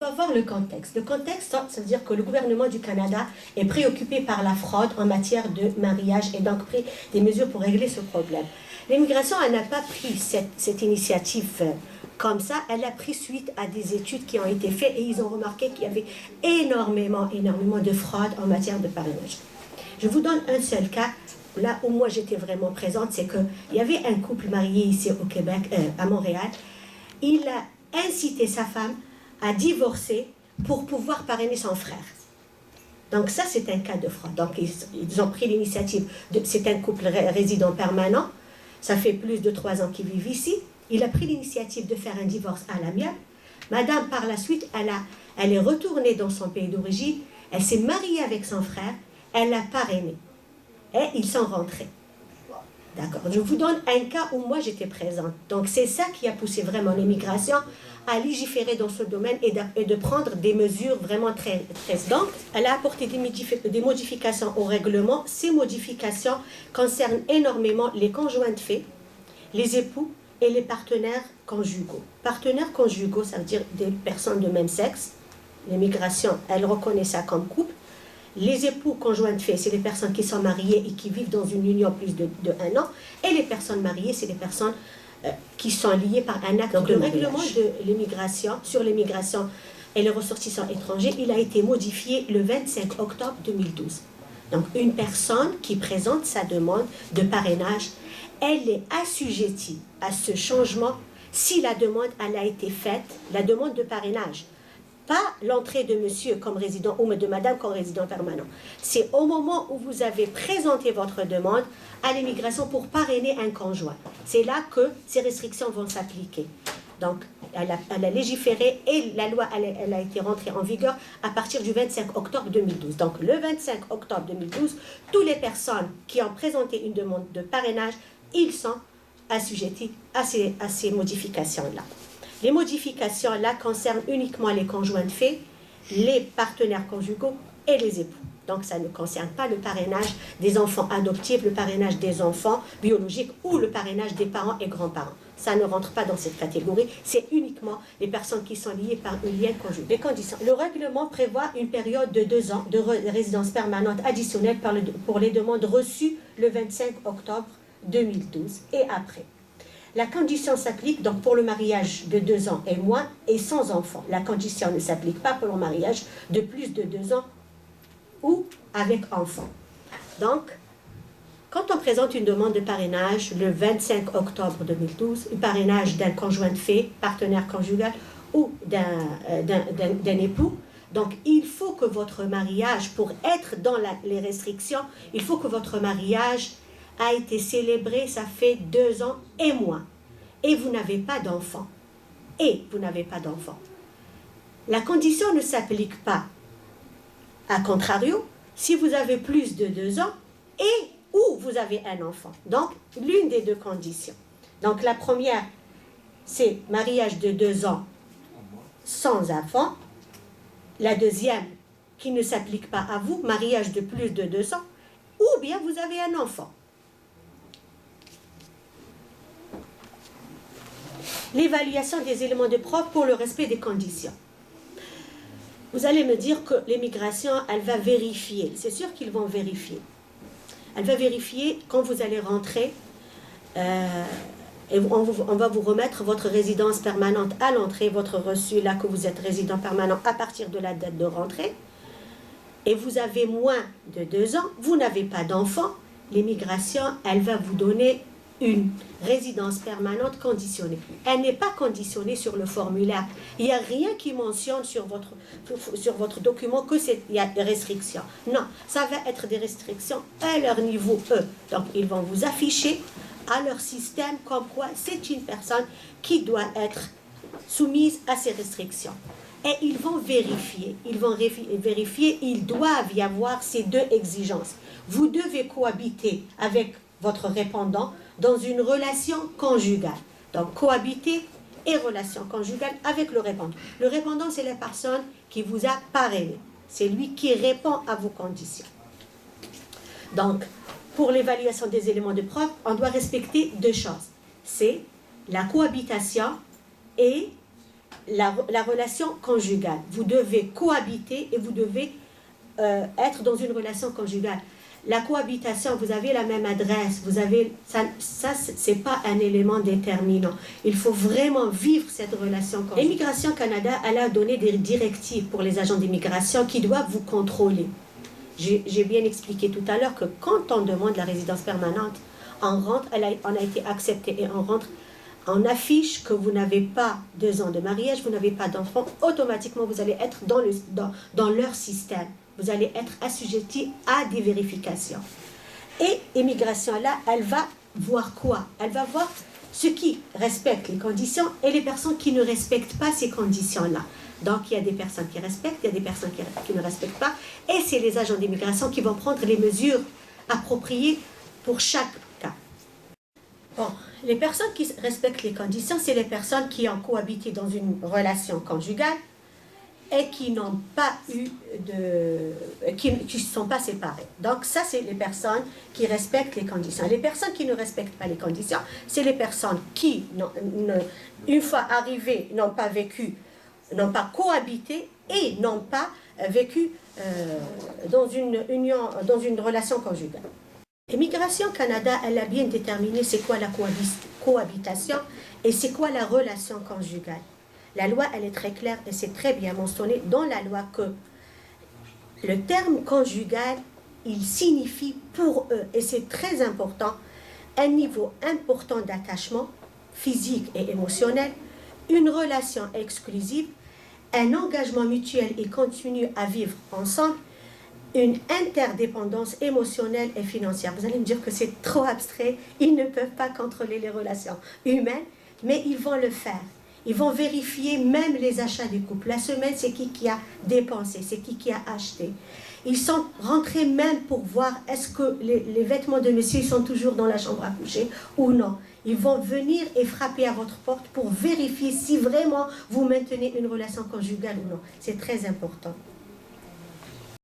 On va voir le contexte. Le contexte, ça veut dire que le gouvernement du Canada est préoccupé par la fraude en matière de mariage et donc pris des mesures pour régler ce problème. L'immigration, elle n'a pas pris cette initiative comme ça, elle a pris suite à des études qui ont été faites et ils ont remarqué qu'il y avait énormément de fraude en matière de parrainage. Je vous donne un seul cas, là où moi j'étais vraiment présente, c'est qu'il y avait un couple marié ici au Québec, à Montréal. Il a incité sa femme à divorcer pour pouvoir parrainer son frère. Donc ça, c'est un cas de fraude. Donc ils ont pris l'initiative, c'est un couple résident permanent, ça fait plus de 3 ans qu'ils vivent ici. Il a pris l'initiative de faire un divorce à l'amiable. Madame, par la suite, elle est retournée dans son pays d'origine, elle s'est mariée avec son frère, elle l'a parrainé. Et ils sont rentrés. D'accord. Je vous donne un cas où moi j'étais présente. Donc c'est ça qui a poussé vraiment l'immigration à légiférer dans ce domaine et de prendre des mesures vraiment très. Donc elle a apporté des modifications au règlement. Ces modifications concernent énormément les conjoints de fait, les époux et les partenaires conjugaux. Partenaires conjugaux, ça veut dire des personnes de même sexe. L'immigration, elle reconnaît ça comme couple. Les époux conjoints de fait, c'est les personnes qui sont mariées et qui vivent dans une union plus de 1 an. Et les personnes mariées, c'est les personnes qui sont liées par un acte de mariage. Le règlement de l'immigration, sur l'immigration et les ressortissants étrangers, il a été modifié le 25 octobre 2012. Donc une personne qui présente sa demande de parrainage, elle est assujettie à ce changement si la demande elle a été faite, la demande de parrainage. Pas l'entrée de monsieur comme résident ou de madame comme résident permanent. C'est au moment où vous avez présenté votre demande à l'immigration pour parrainer un conjoint. C'est là que ces restrictions vont s'appliquer. Donc, elle a légiféré et la loi elle a été rentrée en vigueur à partir du 25 octobre 2012. Donc, le 25 octobre 2012, toutes les personnes qui ont présenté une demande de parrainage, ils sont assujettis à ces modifications-là. Les modifications-là concernent uniquement les conjoints de fait, les partenaires conjugaux et les époux. Donc, ça ne concerne pas le parrainage des enfants adoptifs, le parrainage des enfants biologiques ou le parrainage des parents et grands-parents. Ça ne rentre pas dans cette catégorie. C'est uniquement les personnes qui sont liées par un lien conjugal. Les conditions. Le règlement prévoit une période de 2 ans de résidence permanente additionnelle pour les demandes reçues le 25 octobre 2012 et après. La condition s'applique donc pour le mariage de 2 ans et moins et sans enfant. La condition ne s'applique pas pour le mariage de plus de 2 ans ou avec enfant. Donc, quand on présente une demande de parrainage le 25 octobre 2012, un parrainage d'un conjoint de fait, partenaire conjugal ou d'un époux, donc il faut que votre mariage, pour être dans les restrictions, il faut que votre mariage a été célébré, ça fait 2 ans et moins. Et vous n'avez pas d'enfant. La condition ne s'applique pas. A contrario, si vous avez plus de 2 ans et ou vous avez un enfant. Donc, l'une des 2 conditions. Donc, la première, c'est mariage de 2 ans sans enfant. La deuxième, qui ne s'applique pas à vous, mariage de plus de 2 ans, ou bien vous avez un enfant. L'évaluation des éléments de preuve pour le respect des conditions. Vous allez me dire que l'immigration, elle va vérifier. C'est sûr qu'ils vont vérifier. Elle va vérifier quand vous allez rentrer et on va vous remettre votre résidence permanente à l'entrée, votre reçu là que vous êtes résident permanent à partir de la date de rentrée. Et vous avez moins de 2 ans, vous n'avez pas d'enfant, l'immigration, elle va vous donner une résidence permanente conditionnée. Elle n'est pas conditionnée sur le formulaire. Il n'y a rien qui mentionne sur votre document qu'il y a des restrictions. Non, ça va être des restrictions à leur niveau, eux. Donc, ils vont vous afficher à leur système comme quoi c'est une personne qui doit être soumise à ces restrictions. Et ils vont vérifier, ils doivent y avoir ces 2 exigences. Vous devez cohabiter avec votre répondant dans une relation conjugale. Donc, cohabiter et relation conjugale avec le répondant. Le répondant, c'est la personne qui vous a parrainé. C'est lui qui répond à vos conditions. Donc, pour l'évaluation des éléments de preuve, on doit respecter 2 choses. C'est la cohabitation et la relation conjugale. Vous devez cohabiter et vous devez être dans une relation conjugale. La cohabitation, vous avez la même adresse, vous avez ça c'est pas un élément déterminant. Il faut vraiment vivre cette relation conjugale. Immigration Canada, elle a donné des directives pour les agents d'immigration qui doivent vous contrôler. J'ai bien expliqué tout à l'heure que quand on demande la résidence permanente, on rentre, on a été accepté et on rentre, on affiche que vous n'avez pas 2 ans de mariage, vous n'avez pas d'enfant, automatiquement vous allez être dans leur système. Vous allez être assujetti à des vérifications. Et immigration là, elle va voir quoi? Elle va voir ceux qui respectent les conditions et les personnes qui ne respectent pas ces conditions-là. Donc, il y a des personnes qui respectent, il y a des personnes qui ne respectent pas. Et c'est les agents d'immigration qui vont prendre les mesures appropriées pour chaque cas. Bon, les personnes qui respectent les conditions, c'est les personnes qui ont cohabité dans une relation conjugale et qui n'ont pas eu qui ne sont pas séparées. Donc ça, c'est les personnes qui respectent les conditions. Les personnes qui ne respectent pas les conditions, c'est les personnes qui, une fois arrivées, n'ont pas vécu, n'ont pas cohabité et n'ont pas vécu dans une relation conjugale. Immigration Canada, elle a bien déterminé c'est quoi la cohabitation et c'est quoi la relation conjugale. La loi, elle est très claire et c'est très bien mentionné dans la loi que le terme conjugal, il signifie pour eux, et c'est très important, un niveau important d'attachement physique et émotionnel, une relation exclusive, un engagement mutuel et continu à vivre ensemble, une interdépendance émotionnelle et financière. Vous allez me dire que c'est trop abstrait, ils ne peuvent pas contrôler les relations humaines, mais ils vont le faire. Ils vont vérifier même les achats du couple. La semaine, c'est qui a dépensé, c'est qui a acheté. Ils sont rentrés même pour voir est-ce que les vêtements de monsieur sont toujours dans la chambre à coucher ou non. Ils vont venir et frapper à votre porte pour vérifier si vraiment vous maintenez une relation conjugale ou non. C'est très important.